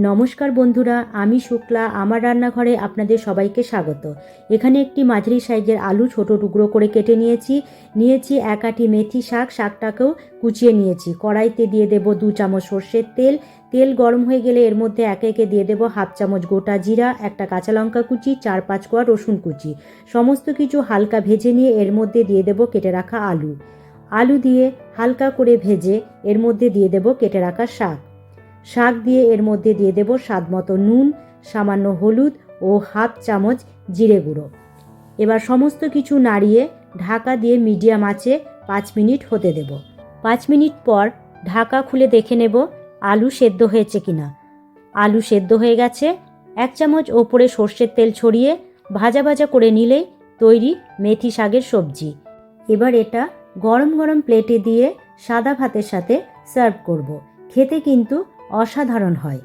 নমস্কার বন্ধুরা, আমি শুক্লা। আমার রান্নাঘরে আপনাদের সবাইকে স্বাগত। এখানে একটি মাঝারি সাইজের আলু ছোট টুকরো করে কেটে নিয়েছি এক আঁটি মেথি শাকটাকেও কুচিয়ে নিয়েছি। কড়াইতে দিয়ে দেব 2 চামচ সর্ষের তেল গরম হয়ে গেলে এর মধ্যে একে একে দিয়ে দেব 1/2 চামচ গোটা জিরা, একটা কাঁচা লঙ্কা কুচি, 4-5 কোয়া রসুন কুচি। সমস্ত কিছু হালকা ভেজে নিয়ে এর মধ্যে দিয়ে দেব কেটে রাখা আলু দিয়ে হালকা করে ভেজে এর মধ্যে দিয়ে দেব কেটে রাখা শাক দিয়ে এর মধ্যে দিয়ে দেব স্বাদ মতো নুন, সামান্য হলুদ ও 1/2 চামচ জিরে গুঁড়ো। এবার সমস্ত কিছু নাড়িয়ে ঢাকা দিয়ে মিডিয়াম আঁচে 5 মিনিট হতে দেব। 5 মিনিট পর ঢাকা খুলে দেখে নেব আলু সেদ্ধ হয়েছে কিনা। আলু সেদ্ধ হয়ে গেছে। 1 চামচ ওপরে সর্ষের তেল ছড়িয়ে ভাজা ভাজা করে নিলেই তৈরি মেথি শাকের সবজি। এবার এটা গরম গরম প্লেটে দিয়ে সাদা ভাতের সাথে সার্ভ করব। খেতে কিন্তু অসাধারণ হয়।